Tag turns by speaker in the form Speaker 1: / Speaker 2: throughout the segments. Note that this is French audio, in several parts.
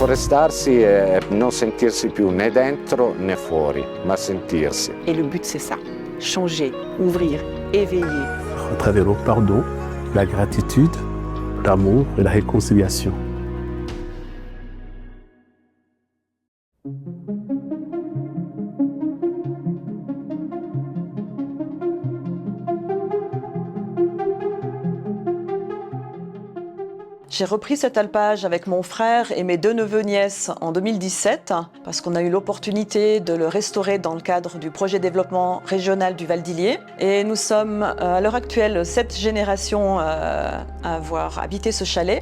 Speaker 1: Afforestarsi è non sentirsi più né dentro né fuori, ma sentirsi.
Speaker 2: Et le but, c'est ça, changer, ouvrir, éveiller.
Speaker 3: À travers le pardon, la gratitude, l'amour et la réconciliation.
Speaker 4: J'ai repris cet alpage avec mon frère et mes 2 neveux-nièces en 2017 parce qu'on a eu l'opportunité de le restaurer dans le cadre du projet développement régional du Val d'Illier. Et nous sommes à l'heure actuelle 7 générations à avoir habité ce chalet,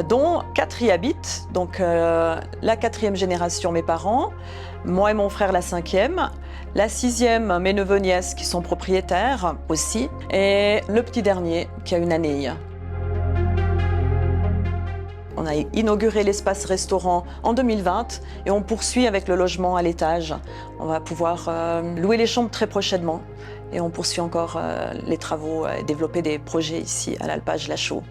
Speaker 4: dont 4 y habitent. Donc la 4e génération, mes parents, moi et mon frère la 5e, la 6e, mes neveux-nièces qui sont propriétaires aussi, et le petit dernier qui a une année. On a inauguré l'espace restaurant en 2020 et on poursuit avec le logement à l'étage. On va pouvoir louer les chambres très prochainement et on poursuit encore les travaux et développer des projets ici à l'Alpage La Chaux.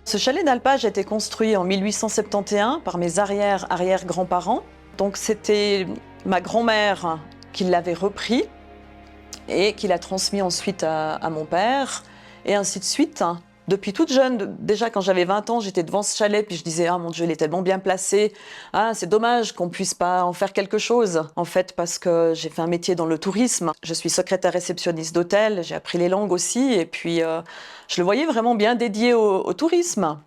Speaker 4: Ce chalet d'alpage a été construit en 1871 par mes arrière-grands-parents. Donc c'était ma grand-mère qui l'avait repris et qu'il a transmis ensuite à mon père, et ainsi de suite. Depuis toute jeune, déjà quand j'avais 20 ans, j'étais devant ce chalet, puis je disais « Ah mon Dieu, il est tellement bien placé, ah c'est dommage qu'on puisse pas en faire quelque chose ». En fait, parce que j'ai fait un métier dans le tourisme, je suis secrétaire réceptionniste d'hôtel, j'ai appris les langues aussi, et puis je le voyais vraiment bien dédié au tourisme.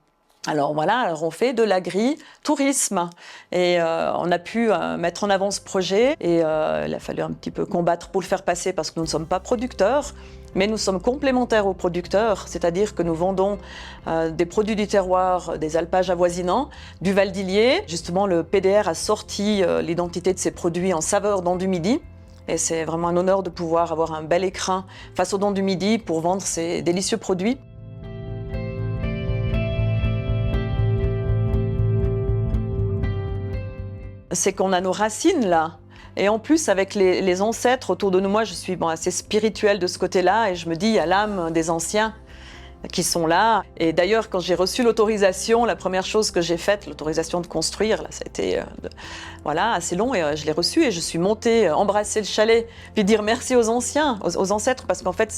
Speaker 4: Alors voilà, on fait de l'agri-tourisme et on a pu mettre en avant ce projet et il a fallu un petit peu combattre pour le faire passer parce que nous ne sommes pas producteurs, mais nous sommes complémentaires aux producteurs, c'est-à-dire que nous vendons des produits du terroir, des alpages avoisinants, du Val d'Illier. Justement, le PDR a sorti l'identité de ces produits en saveur Dents du Midi. Et c'est vraiment un honneur de pouvoir avoir un bel écrin face aux Dents du Midi pour vendre ces délicieux produits. C'est qu'on a nos racines là. Et en plus, avec les ancêtres autour de nous, moi je suis assez spirituelle de ce côté-là et je me dis, il y a l'âme des anciens qui sont là. Et d'ailleurs, quand j'ai reçu l'autorisation, la première chose que j'ai faite, l'autorisation de construire, là, ça a été voilà, assez long et je l'ai reçue et je suis montée, embrasser le chalet, puis dire merci aux anciens, aux ancêtres, parce qu'en fait,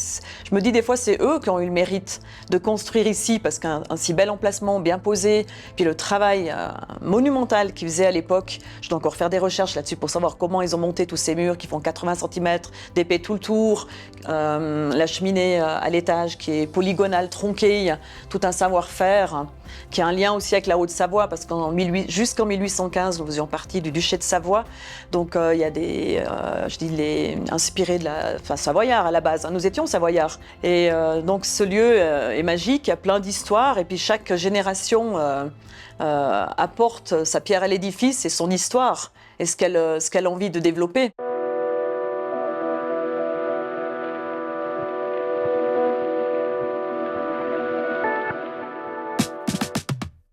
Speaker 4: je me dis des fois, c'est eux qui ont eu le mérite de construire ici, parce qu'un si bel emplacement, bien posé, puis le travail monumental qu'ils faisaient à l'époque, je dois encore faire des recherches là-dessus pour savoir comment ils ont monté tous ces murs qui font 80 cm d'épais tout le tour, la cheminée à l'étage qui est polygonale, tronquée, il y a tout un savoir-faire qui a un lien aussi avec la Haute-Savoie parce jusqu'en 1815 nous faisions partie du duché de Savoie, donc il y a des, inspirés de savoyards à la base, hein. Nous étions savoyards et donc ce lieu est magique, il y a plein d'histoires et puis chaque génération apporte sa pierre à l'édifice et son histoire et ce qu'elle a envie de développer.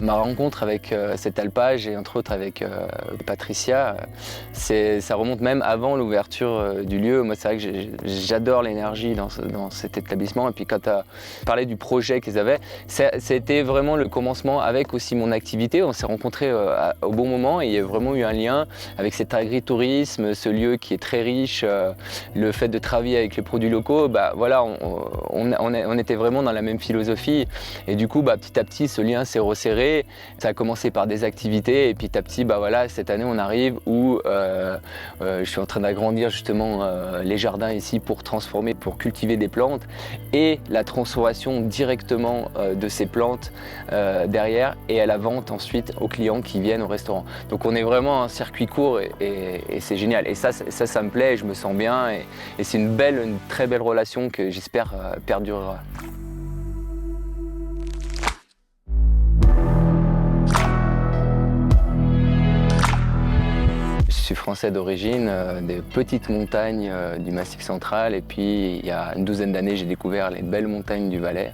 Speaker 5: Ma rencontre avec cet alpage et entre autres avec Patricia, ça remonte même avant l'ouverture du lieu. Moi, c'est vrai que j'adore l'énergie dans cet établissement. Et puis quand tu as parlé du projet qu'ils avaient, c'était vraiment le commencement avec aussi mon activité. On s'est rencontrés au bon moment et il y a vraiment eu un lien avec cet agritourisme, ce lieu qui est très riche, le fait de travailler avec les produits locaux. Bah, voilà, on était vraiment dans la même philosophie. Et du coup, petit à petit, ce lien s'est resserré. Ça a commencé par des activités et petit à petit, voilà, cette année on arrive où je suis en train d'agrandir justement les jardins ici pour transformer, pour cultiver des plantes et la transformation directement de ces plantes derrière et à la vente ensuite aux clients qui viennent au restaurant. Donc on est vraiment un circuit court et c'est génial. Et ça me plaît, je me sens bien et c'est une très belle relation que j'espère perdurera. Je suis français d'origine, des petites montagnes du Massif central et puis il y a une douzaine d'années j'ai découvert les belles montagnes du Valais,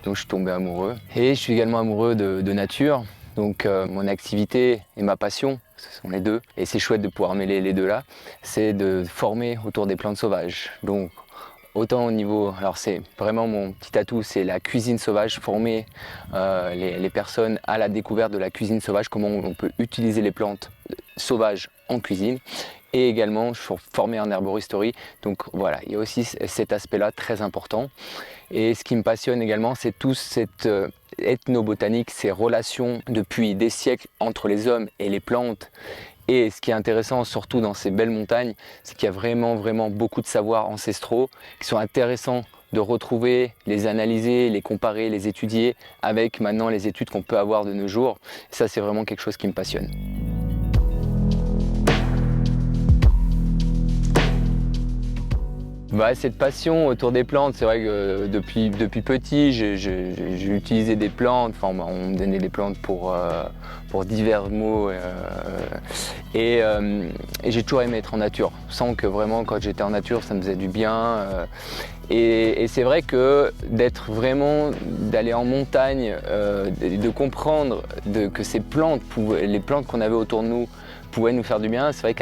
Speaker 5: donc je suis tombé amoureux. Et je suis également amoureux de nature, donc mon activité et ma passion, ce sont les deux, et c'est chouette de pouvoir mêler les deux là, c'est de former autour des plantes sauvages. Donc Autant au niveau, alors c'est vraiment mon petit atout, c'est la cuisine sauvage, former les personnes à la découverte de la cuisine sauvage, comment on peut utiliser les plantes sauvages en cuisine. Et également, je suis formé en herboristerie, donc voilà, il y a aussi cet aspect-là très important. Et ce qui me passionne également, c'est tout cette ethnobotanique, ces relations depuis des siècles entre les hommes et les plantes. Et ce qui est intéressant, surtout dans ces belles montagnes, c'est qu'il y a vraiment beaucoup de savoirs ancestraux qui sont intéressants de retrouver, les analyser, les comparer, les étudier avec maintenant les études qu'on peut avoir de nos jours. Et ça, c'est vraiment quelque chose qui me passionne. Cette passion autour des plantes, c'est vrai que depuis petit, j'ai utilisé des plantes, on me donnait des plantes pour divers mots. Et j'ai toujours aimé être en nature, sans que vraiment quand j'étais en nature, ça me faisait du bien. Et c'est vrai que d'aller en montagne, de comprendre que ces plantes, les plantes qu'on avait autour de nous, pouvaient nous faire du bien, c'est vrai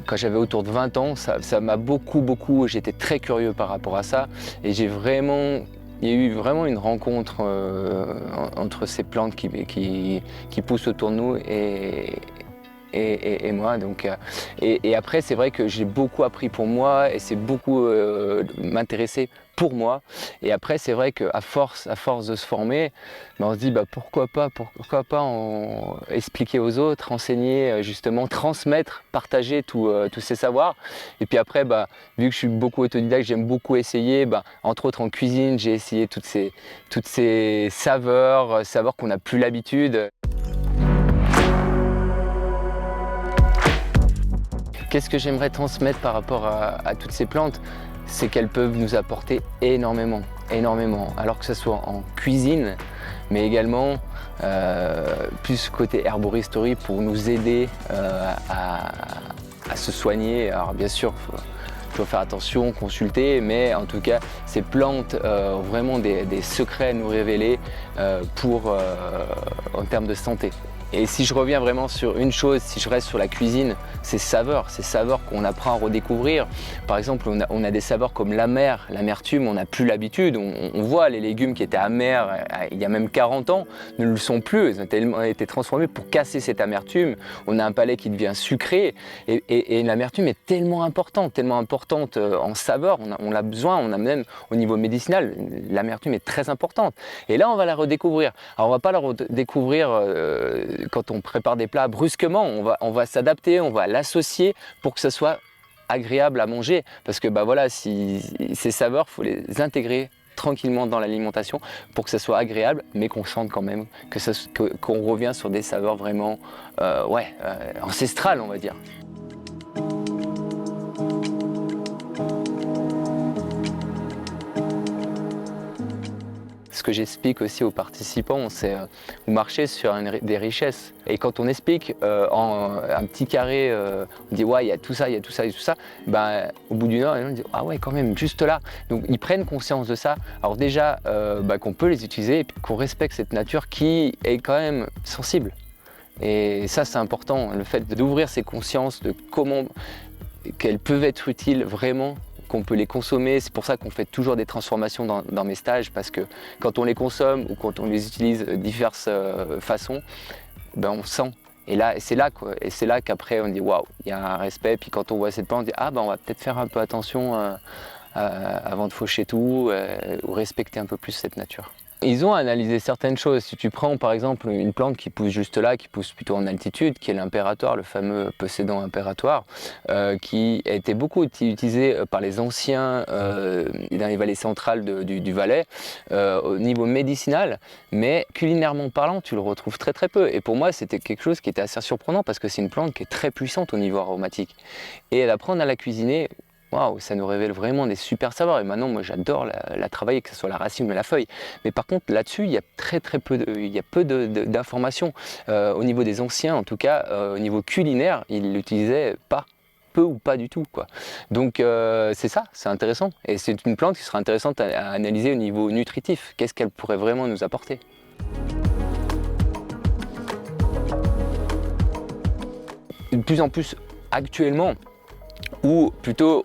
Speaker 5: quand j'avais autour de 20 ans, ça m'a beaucoup, j'étais très curieux par rapport à ça. Et il y a eu vraiment une rencontre entre ces plantes qui poussent autour de nous et moi. Donc, et après, c'est vrai que j'ai beaucoup appris pour moi et c'est beaucoup m'intéresser pour moi. Et après, c'est vrai qu'à force de se former, on se dit pourquoi pas expliquer aux autres, enseigner, justement, transmettre, partager tous ces savoirs. Et puis après, vu que je suis beaucoup autodidacte, j'aime beaucoup essayer. Entre autres en cuisine, j'ai essayé toutes ces saveurs qu'on n'a plus l'habitude. Qu'est-ce que j'aimerais transmettre par rapport à toutes ces plantes? C'est qu'elles peuvent nous apporter énormément. Alors que ce soit en cuisine, mais également plus côté herboristerie pour nous aider à se soigner. Alors bien sûr, il faut faire attention, consulter, mais en tout cas, ces plantes ont vraiment des secrets à nous révéler en termes de santé. Et si je reviens vraiment sur une chose, si je reste sur la cuisine, ces saveurs qu'on apprend à redécouvrir. Par exemple, on a des saveurs comme l'amertume, on n'a plus l'habitude. On voit les légumes qui étaient amers il y a même 40 ans, ne le sont plus. Ils ont tellement été transformés pour casser cette amertume. On a un palais qui devient sucré et l'amertume est tellement importante en saveur. On a besoin, on a même au niveau médicinal, l'amertume est très importante. Et là, on va la redécouvrir. Alors, on ne va pas la redécouvrir quand on prépare des plats brusquement, on va s'adapter, on va l'associer pour que ce soit agréable à manger. Parce que ces saveurs, il faut les intégrer tranquillement dans l'alimentation pour que ce soit agréable, mais qu'on sente quand même qu'on revient sur des saveurs vraiment ancestrales, on va dire. Ce que j'explique aussi aux participants, c'est vous marchez sur des richesses. Et quand on explique en un petit carré, on dit ouais, il y a tout ça, au bout d'une heure, on dit ah ouais, quand même, juste là. Donc ils prennent conscience de ça. Alors déjà, qu'on peut les utiliser et puis qu'on respecte cette nature qui est quand même sensible. Et ça, c'est important, le fait d'ouvrir ses consciences de comment qu'elles peuvent être utiles vraiment, qu'on peut les consommer. C'est pour ça qu'on fait toujours des transformations dans mes stages, parce que quand on les consomme ou quand on les utilise de diverses façons, on sent. Et c'est là qu'après on dit waouh, il y a un respect. Puis quand on voit cette plante, on dit on va peut-être faire un peu attention avant de faucher tout ou respecter un peu plus cette nature. Ils ont analysé certaines choses. Si tu prends par exemple une plante qui pousse juste là, qui pousse plutôt en altitude, qui est l'impératoire, le fameux possédant impératoire, qui a été beaucoup utilisé par les anciens dans les vallées centrales du Valais, au niveau médicinal, mais culinairement parlant, tu le retrouves très peu. Et pour moi, c'était quelque chose qui était assez surprenant parce que c'est une plante qui est très puissante au niveau aromatique. Et d'apprendre à la cuisiner, waouh, ça nous révèle vraiment des super saveurs. Et maintenant, moi, j'adore la travailler, que ce soit la racine ou la feuille. Mais par contre, là-dessus, il y a très peu d'informations. Au niveau des anciens, en tout cas, au niveau culinaire, ils l'utilisaient peu ou pas du tout, quoi. Donc, c'est ça, c'est intéressant. Et c'est une plante qui sera intéressante à analyser au niveau nutritif. Qu'est-ce qu'elle pourrait vraiment nous apporter ? De plus en plus, actuellement, Ou plutôt,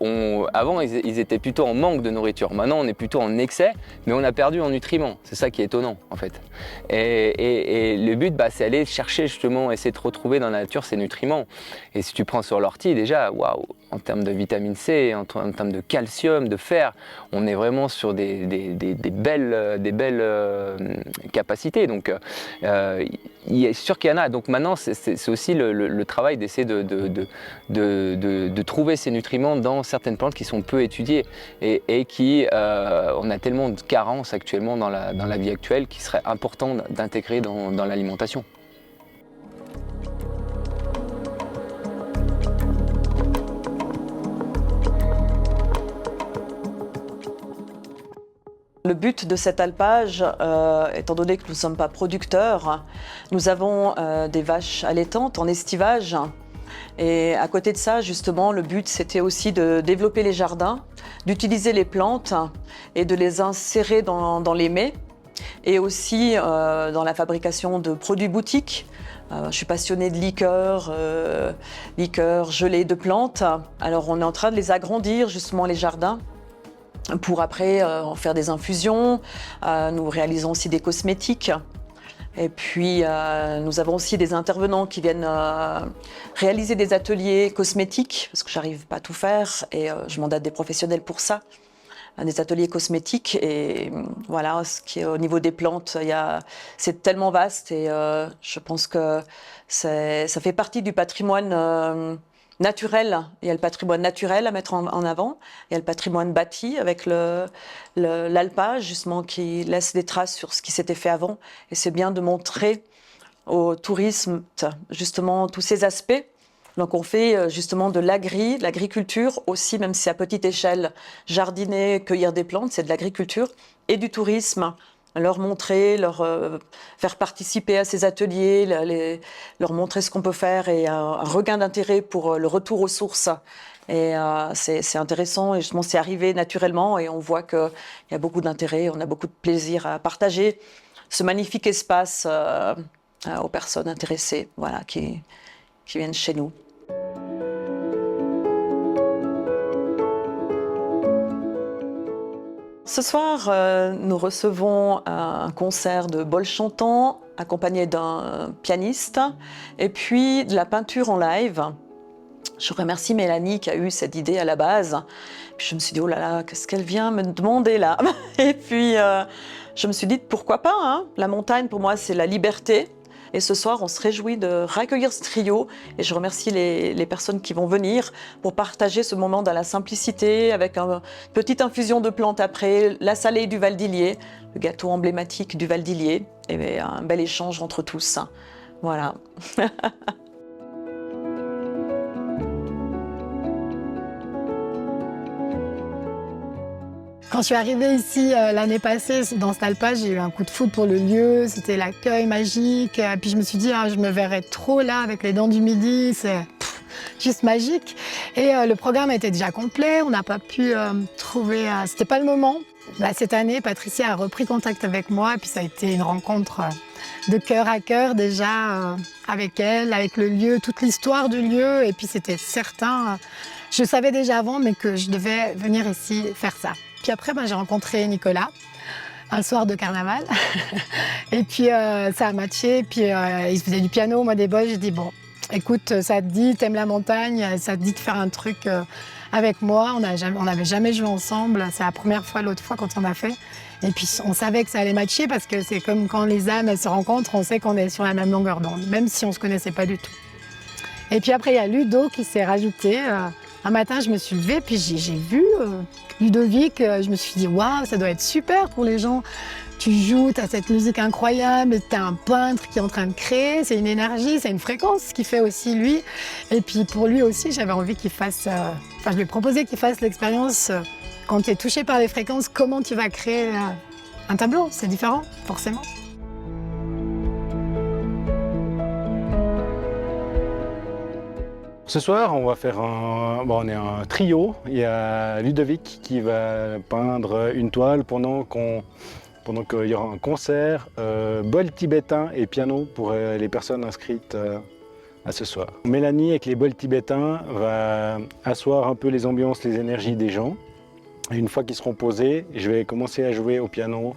Speaker 5: avant ils étaient plutôt en manque de nourriture. Maintenant on est plutôt en excès, mais on a perdu en nutriments. C'est ça qui est étonnant en fait. Et le but, c'est aller chercher justement, essayer de retrouver dans la nature ces nutriments. Et si tu prends sur l'ortie déjà, waouh, en termes de vitamine C, en termes de calcium, de fer, on est vraiment sur des belles capacités. Donc il est sûr qu'il y en a. Donc maintenant c'est aussi le travail d'essayer de trouver ces nutriments dans certaines plantes qui sont peu étudiées et qui, on a tellement de carences actuellement dans la vie actuelle qu'il serait important d'intégrer dans l'alimentation.
Speaker 4: Le but de cet alpage, étant donné que nous ne sommes pas producteurs, nous avons des vaches allaitantes en estivage. Et à côté de ça, justement, le but, c'était aussi de développer les jardins, d'utiliser les plantes et de les insérer dans les mets. Et aussi dans la fabrication de produits boutiques. Je suis passionnée de liqueurs, gelées de plantes. Alors on est en train de les agrandir, justement, les jardins, pour après en faire des infusions. Nous réalisons aussi des cosmétiques. Et puis, nous avons aussi des intervenants qui viennent réaliser des ateliers cosmétiques, parce que j'arrive pas à tout faire, et je mandate des professionnels pour ça. Des ateliers cosmétiques, et voilà, ce qui est au niveau des plantes, c'est tellement vaste, et je pense que ça fait partie du patrimoine naturel. Il y a le patrimoine naturel à mettre en avant, il y a le patrimoine bâti avec l'alpage, justement, qui laisse des traces sur ce qui s'était fait avant, et c'est bien de montrer au tourisme, justement, tous ces aspects. Donc on fait justement de l'agriculture aussi, même si à petite échelle, jardiner, cueillir des plantes, c'est de l'agriculture, et du tourisme. Leur montrer, leur faire participer à ces ateliers, leur montrer ce qu'on peut faire, et un regain d'intérêt pour le retour aux sources. Et c'est intéressant, et justement c'est arrivé naturellement, et on voit qu'il y a beaucoup d'intérêt, on a beaucoup de plaisir à partager ce magnifique espace aux personnes intéressées, voilà, qui viennent chez nous. Ce soir, nous recevons un concert de bol chantant accompagné d'un pianiste et puis de la peinture en live. Je remercie Mélanie qui a eu cette idée à la base. Puis je me suis dit, oh là là, qu'est-ce qu'elle vient me demander là? Et puis je me suis dit, pourquoi pas, hein? La montagne, pour moi, c'est la liberté. Et ce soir, on se réjouit de raccueillir ce trio. Et je remercie les personnes qui vont venir pour partager ce moment dans la simplicité, avec une petite infusion de plantes après, la salée du Val d'Illier, le gâteau emblématique du Val d'Illier, et un bel échange entre tous. Voilà.
Speaker 6: Quand je suis arrivée ici l'année passée, dans cet alpage, j'ai eu un coup de foudre pour le lieu, c'était l'accueil magique. Puis je me suis dit, je me verrais trop là avec les Dents du Midi, c'est juste magique. Et le programme était déjà complet, on n'a pas pu trouver, c'était pas le moment. Cette année, Patricia a repris contact avec moi, et puis ça a été une rencontre de cœur à cœur déjà avec elle, avec le lieu, toute l'histoire du lieu. Et puis c'était certain, je savais déjà avant, mais que je devais venir ici faire ça. Puis après, j'ai rencontré Nicolas, un soir de carnaval. Et puis, ça a matché. Puis, il se faisait du piano, moi des bols. J'ai dit, bon, écoute, ça te dit, t'aimes la montagne, ça te dit de faire un truc avec moi. On n'avait jamais joué ensemble. C'est la première fois, l'autre fois, quand on a fait. Et puis, on savait que ça allait matcher parce que c'est comme quand les âmes elles se rencontrent, on sait qu'on est sur la même longueur d'onde, même si on ne se connaissait pas du tout. Et puis après, il y a Ludo qui s'est rajouté. Un matin, je me suis levée, puis j'ai vu Ludovic, je me suis dit, waouh, ça doit être super pour les gens. Tu joues, tu as cette musique incroyable, tu as un peintre qui est en train de créer, c'est une énergie, c'est une fréquence, ce qu'il fait aussi lui. Et puis pour lui aussi, j'avais envie qu'il fasse, je lui ai proposé qu'il fasse l'expérience, quand tu es touché par les fréquences, comment tu vas créer un tableau, c'est différent, forcément.
Speaker 7: Ce soir, on va faire on est un trio. Il y a Ludovic qui va peindre une toile pendant qu'il y aura un concert, bol tibétain et piano pour les personnes inscrites à ce soir. Mélanie, avec les bols tibétains, va asseoir un peu les ambiances, les énergies des gens. Et une fois qu'ils seront posés, je vais commencer à jouer au piano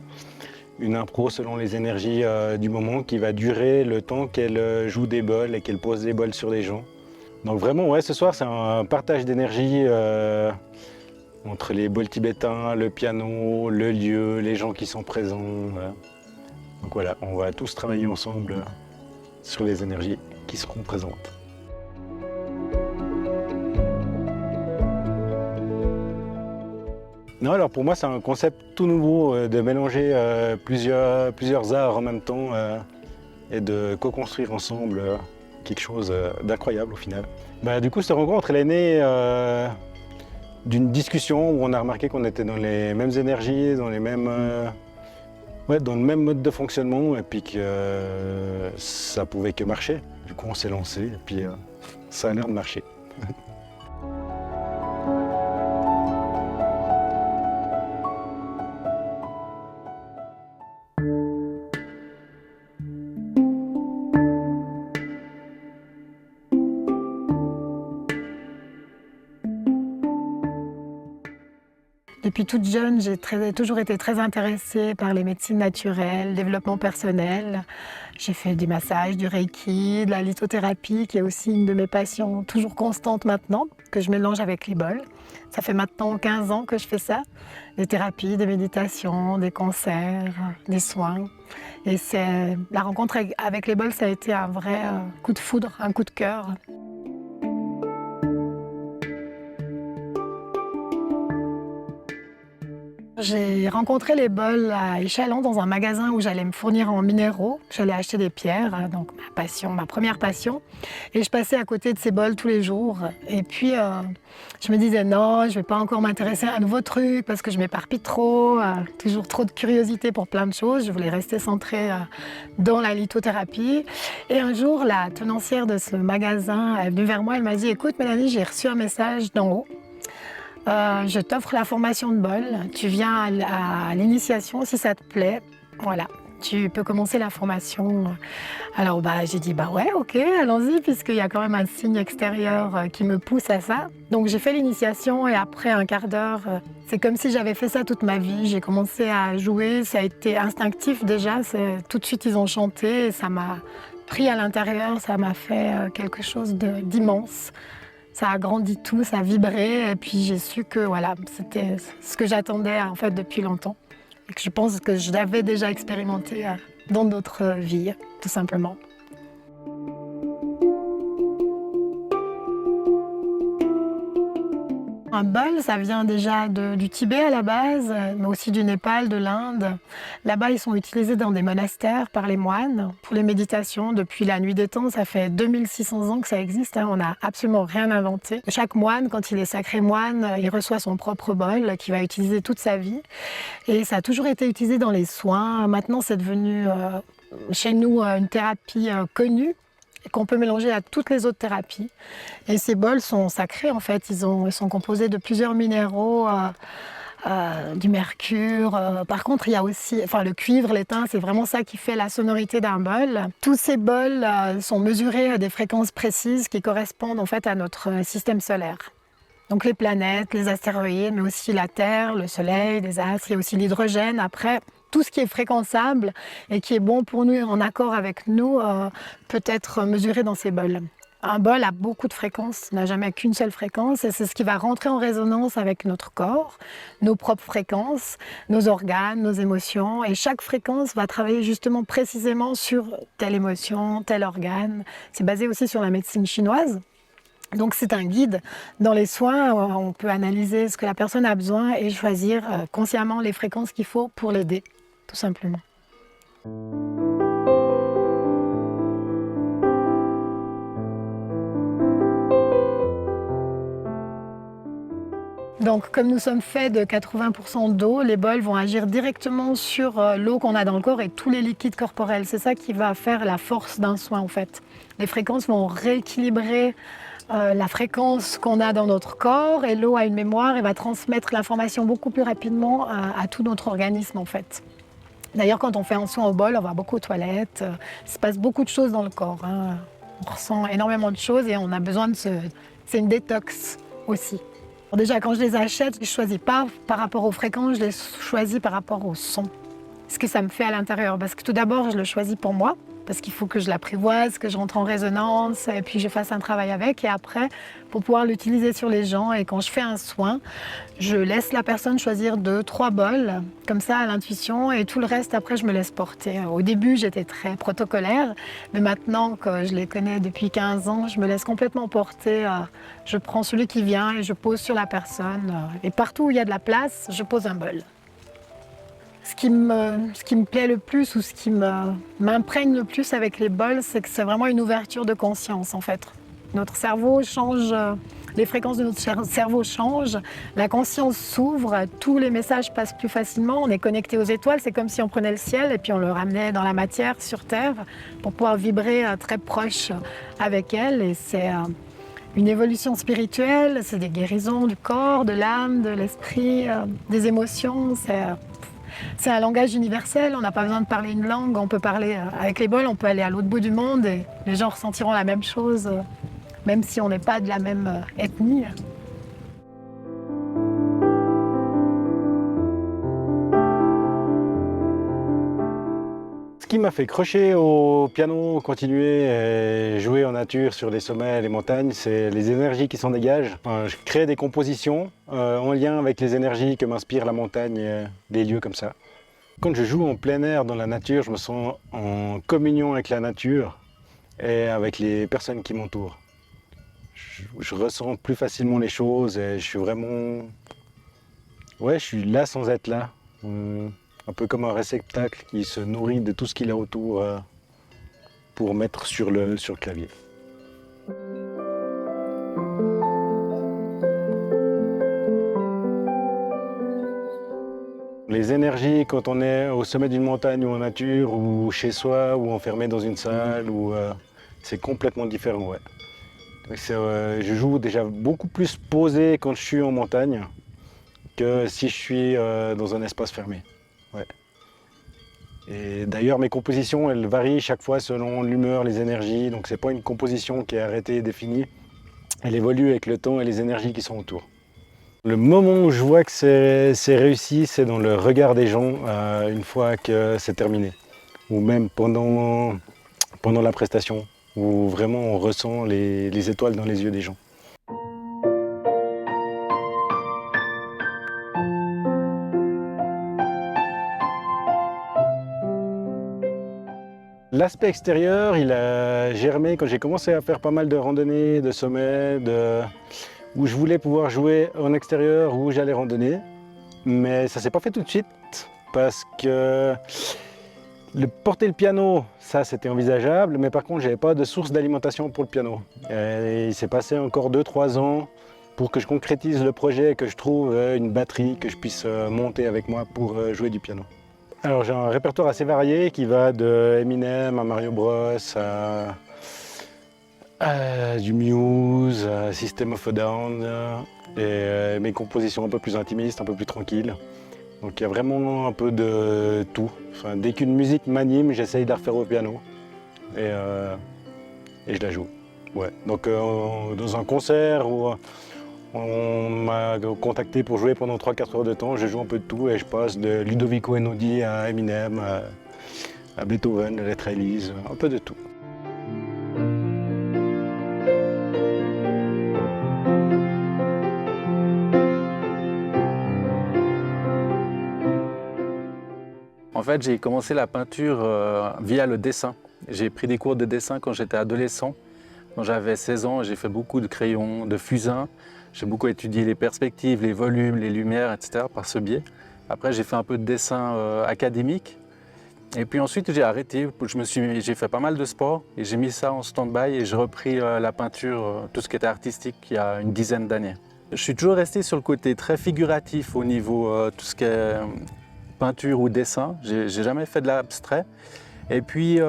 Speaker 7: une impro selon les énergies du moment qui va durer le temps qu'elle joue des bols et qu'elle pose des bols sur les gens. Donc vraiment, ouais, ce soir, c'est un partage d'énergie entre les bols tibétains, le piano, le lieu, les gens qui sont présents. Donc voilà, on va tous travailler ensemble sur les énergies qui seront présentes. Non, alors pour moi, c'est un concept tout nouveau de mélanger plusieurs arts en même temps et de co-construire ensemble quelque chose d'incroyable au final. Du coup, cette rencontre, elle est née d'une discussion où on a remarqué qu'on était dans les mêmes énergies, dans les mêmes, dans le même mode de fonctionnement et puis que ça pouvait que marcher. Du coup, on s'est lancé et puis ça a l'air de marcher.
Speaker 6: Depuis toute jeune, j'ai toujours été très intéressée par les médecines naturelles, le développement personnel. J'ai fait du massage, du reiki, de la lithothérapie, qui est aussi une de mes passions toujours constantes maintenant, que je mélange avec les bols. Ça fait maintenant 15 ans que je fais ça. Des thérapies, des méditations, des concerts, des soins. Et la rencontre avec les bols, ça a été un vrai coup de foudre, un coup de cœur. J'ai rencontré les bols à Échallens dans un magasin où j'allais me fournir en minéraux. J'allais acheter des pierres, donc ma première passion. Et je passais à côté de ces bols tous les jours. Et puis, je me disais non, je ne vais pas encore m'intéresser à un nouveau truc parce que je m'éparpille trop, toujours trop de curiosité pour plein de choses. Je voulais rester centrée dans la lithothérapie. Et un jour, la tenancière de ce magasin est venue vers moi. Elle m'a dit « Écoute Mélanie, j'ai reçu un message d'en haut. Je t'offre la formation de bol, tu viens à l'initiation si ça te plaît, voilà, tu peux commencer la formation. » Alors j'ai dit ouais, ok, allons-y, puisqu'il y a quand même un signe extérieur qui me pousse à ça. Donc j'ai fait l'initiation et après un quart d'heure, c'est comme si j'avais fait ça toute ma vie. J'ai commencé à jouer, ça a été instinctif déjà, tout de suite ils ont chanté et ça m'a pris à l'intérieur, ça m'a fait quelque chose d'immense. Ça a grandi tout, ça a vibré et puis j'ai su que voilà, c'était ce que j'attendais en fait depuis longtemps et que je pense que je l'avais déjà expérimenté dans d'autres vies, tout simplement. Un bol, ça vient déjà du Tibet à la base, mais aussi du Népal, de l'Inde. Là-bas, ils sont utilisés dans des monastères par les moines pour les méditations. Depuis la nuit des temps, ça fait 2600 ans que ça existe. On n'a absolument rien inventé. Chaque moine, quand il est sacré moine, il reçoit son propre bol qu'il va utiliser toute sa vie. Et ça a toujours été utilisé dans les soins. Maintenant, c'est devenu chez nous une thérapie connue, qu'on peut mélanger à toutes les autres thérapies. Et ces bols sont sacrés en fait, ils sont composés de plusieurs minéraux, du mercure. Par contre, il y a aussi le cuivre, l'étain, c'est vraiment ça qui fait la sonorité d'un bol. Tous ces bols sont mesurés à des fréquences précises qui correspondent en fait à notre système solaire. Donc les planètes, les astéroïdes, mais aussi la Terre, le Soleil, les astres, il y a aussi l'hydrogène. Après, tout ce qui est fréquençable et qui est bon pour nous, en accord avec nous, peut être mesuré dans ces bols. Un bol a beaucoup de fréquences, n'a jamais qu'une seule fréquence et c'est ce qui va rentrer en résonance avec notre corps, nos propres fréquences, nos organes, nos émotions. Et chaque fréquence va travailler justement précisément sur telle émotion, tel organe. C'est basé aussi sur la médecine chinoise. Donc c'est un guide. Dans les soins, on peut analyser ce que la personne a besoin et choisir consciemment les fréquences qu'il faut pour l'aider, tout simplement. Donc, comme nous sommes faits de 80% d'eau, les bols vont agir directement sur l'eau qu'on a dans le corps et tous les liquides corporels. C'est ça qui va faire la force d'un soin, en fait. Les fréquences vont rééquilibrer la fréquence qu'on a dans notre corps et l'eau a une mémoire et va transmettre l'information beaucoup plus rapidement à tout notre organisme, en fait. D'ailleurs, quand on fait un soin au bol, on va beaucoup aux toilettes. Il se passe beaucoup de choses dans le corps. On ressent énormément de choses et on a besoin de c'est une détox aussi. Alors déjà, quand je les achète, je ne choisis pas par rapport aux fréquences, je les choisis par rapport au son. Ce que ça me fait à l'intérieur. Parce que tout d'abord, je le choisis pour moi, parce qu'il faut que je l'apprivoise, que je rentre en résonance, et puis je fasse un travail avec. Et après, pour pouvoir l'utiliser sur les gens, et quand je fais un soin, je laisse la personne choisir 2-3 bols, comme ça à l'intuition, et tout le reste, après, je me laisse porter. Au début, j'étais très protocolaire, mais maintenant que je les connais depuis 15 ans, je me laisse complètement porter. Je prends celui qui vient et je pose sur la personne. Et partout où il y a de la place, je pose un bol. Ce qui me plaît le plus ou ce qui m'imprègne le plus avec les bols, c'est que c'est vraiment une ouverture de conscience en fait. Notre cerveau change, les fréquences de notre cerveau changent, la conscience s'ouvre, tous les messages passent plus facilement, on est connecté aux étoiles, c'est comme si on prenait le ciel et puis on le ramenait dans la matière, sur Terre, pour pouvoir vibrer très proche avec elle. Et c'est une évolution spirituelle, c'est des guérisons du corps, de l'âme, de l'esprit, des émotions. C'est un langage universel, on n'a pas besoin de parler une langue, on peut parler avec les bols, on peut aller à l'autre bout du monde et les gens ressentiront la même chose, même si on n'est pas de la même ethnie.
Speaker 7: Ce qui m'a fait crocher au piano, continuer et jouer en nature sur les sommets et les montagnes, c'est les énergies qui s'en dégagent. Enfin, je crée des compositions en lien avec les énergies que m'inspire la montagne et des lieux comme ça. Quand je joue en plein air dans la nature, je me sens en communion avec la nature et avec les personnes qui m'entourent. Je ressens plus facilement les choses et je suis vraiment... Ouais, je suis là sans être là. Un peu comme un réceptacle qui se nourrit de tout ce qu'il a autour pour mettre sur le clavier. Les énergies, quand on est au sommet d'une montagne ou en nature, ou chez soi, ou enfermé dans une salle, c'est complètement différent. Ouais. Je joue déjà beaucoup plus posé quand je suis en montagne que si je suis dans un espace fermé. Ouais. Et d'ailleurs, mes compositions, elles varient chaque fois selon l'humeur, les énergies. Donc, c'est pas une composition qui est arrêtée et définie. Elle évolue avec le temps et les énergies qui sont autour. Le moment où je vois que c'est réussi, c'est dans le regard des gens une fois que c'est terminé. Ou même pendant la prestation, où vraiment on ressent les étoiles dans les yeux des gens. L'aspect extérieur, il a germé quand j'ai commencé à faire pas mal de randonnées, de sommets, où je voulais pouvoir jouer en extérieur, où j'allais randonner. Mais ça ne s'est pas fait tout de suite, parce que porter le piano, ça c'était envisageable, mais par contre j'avais pas de source d'alimentation pour le piano. Et il s'est passé encore 2-3 ans pour que je concrétise le projet, que je trouve une batterie que je puisse monter avec moi pour jouer du piano. Alors j'ai un répertoire assez varié qui va de Eminem à Mario Bros, à du Muse, à System of a Down, et mes compositions un peu plus intimistes, un peu plus tranquilles. Donc il y a vraiment un peu de tout. Enfin, dès qu'une musique m'anime, j'essaye de la refaire au piano et je la joue. Ouais. Donc dans un concert où on m'a contacté pour jouer pendant 3-4 heures de temps, je joue un peu de tout et je passe de Ludovico Einaudi à Eminem, à Beethoven, à Lettre Elise, un peu de tout.
Speaker 8: En fait, j'ai commencé la peinture via le dessin. J'ai pris des cours de dessin quand j'étais adolescent. Quand j'avais 16 ans, j'ai fait beaucoup de crayons, de fusains. J'ai beaucoup étudié les perspectives, les volumes, les lumières, etc. par ce biais. Après, j'ai fait un peu de dessin académique. Et puis ensuite, j'ai arrêté. J'ai fait pas mal de sport et j'ai mis ça en stand-by et j'ai repris la peinture, tout ce qui était artistique, il y a une dizaine d'années. Je suis toujours resté sur le côté très figuratif au niveau tout ce qui est peinture ou dessin. J'ai jamais fait de l'abstrait. Et puis,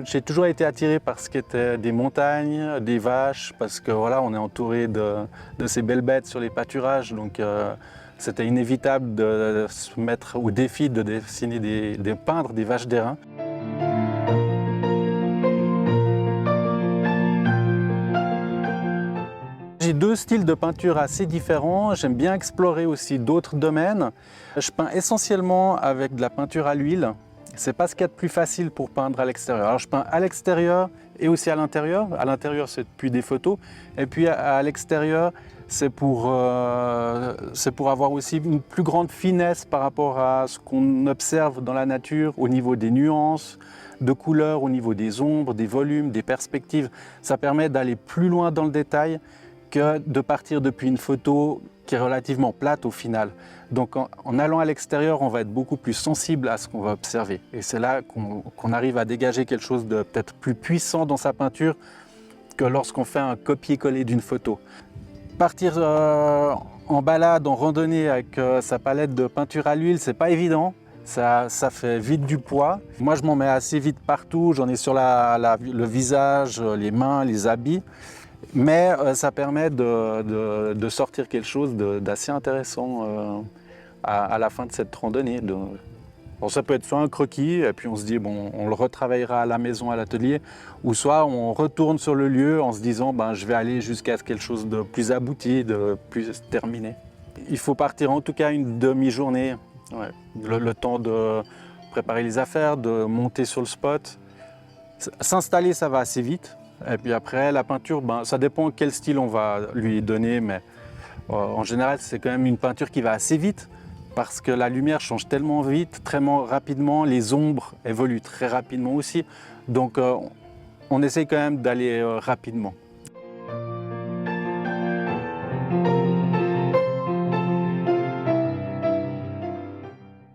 Speaker 8: j'ai toujours été attiré par ce qui était des montagnes, des vaches, parce que voilà, on est entouré de ces belles bêtes sur les pâturages. Donc, c'était inévitable de se mettre au défi de dessiner, de peindre des vaches d'airain. deux styles de peinture assez différents. J'aime bien explorer aussi d'autres domaines. Je peins essentiellement avec de la peinture à l'huile. C'est pas ce qu'il y a de plus facile pour peindre à l'extérieur. Alors je peins à l'extérieur et aussi à l'intérieur. À l'intérieur, c'est depuis des photos. Et puis à l'extérieur, c'est pour avoir aussi une plus grande finesse par rapport à ce qu'on observe dans la nature au niveau des nuances, de couleurs, au niveau des ombres, des volumes, des perspectives. Ça permet d'aller plus loin dans le détail que de partir depuis une photo qui est relativement plate au final. Donc en allant à l'extérieur, on va être beaucoup plus sensible à ce qu'on va observer. Et c'est là qu'on arrive à dégager quelque chose de peut-être plus puissant dans sa peinture que lorsqu'on fait un copier-coller d'une photo. Partir en balade, en randonnée avec sa palette de peinture à l'huile, c'est pas évident. Ça fait vite du poids. Moi, je m'en mets assez vite partout. J'en ai sur le visage, les mains, les habits. Mais ça permet de sortir quelque chose d'assez intéressant à la fin de cette randonnée. Bon, ça peut être soit un croquis, et puis on se dit, bon, on le retravaillera à la maison, à l'atelier, ou soit on retourne sur le lieu en se disant, ben, je vais aller jusqu'à quelque chose de plus abouti, de plus terminé. Il faut partir en tout cas une demi-journée, ouais. Le temps de préparer les affaires, de monter sur le spot. S'installer, ça va assez vite. Et puis après, la peinture, ben, ça dépend quel style on va lui donner, mais en général, c'est quand même une peinture qui va assez vite parce que la lumière change tellement vite, très rapidement, les ombres évoluent très rapidement aussi. Donc, on essaye quand même d'aller rapidement.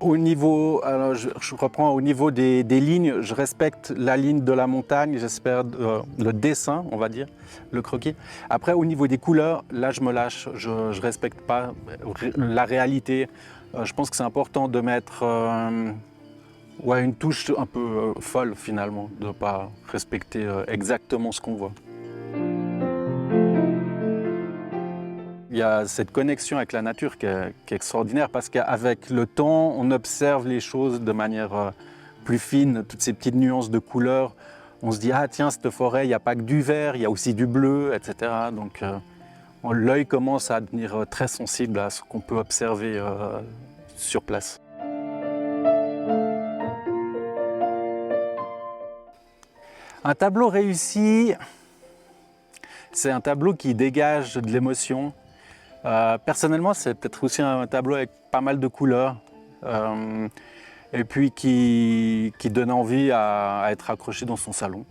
Speaker 8: Au niveau, alors je reprends au niveau des lignes, je respecte la ligne de la montagne, j'espère le dessin, on va dire, le croquis. Après, au niveau des couleurs, là je me lâche, je ne respecte pas la réalité. Je pense que c'est important de mettre ouais, une touche un peu folle finalement, de ne pas respecter exactement ce qu'on voit. Il y a cette connexion avec la nature qui est extraordinaire parce qu'avec le temps, on observe les choses de manière plus fine, toutes ces petites nuances de couleurs. On se dit, ah tiens, cette forêt, il n'y a pas que du vert, il y a aussi du bleu, etc. Donc l'œil commence à devenir très sensible à ce qu'on peut observer sur place. Un tableau réussi, c'est un tableau qui dégage de l'émotion. Personnellement, c'est peut-être aussi un tableau avec pas mal de couleurs et puis qui donne envie à être accroché dans son salon.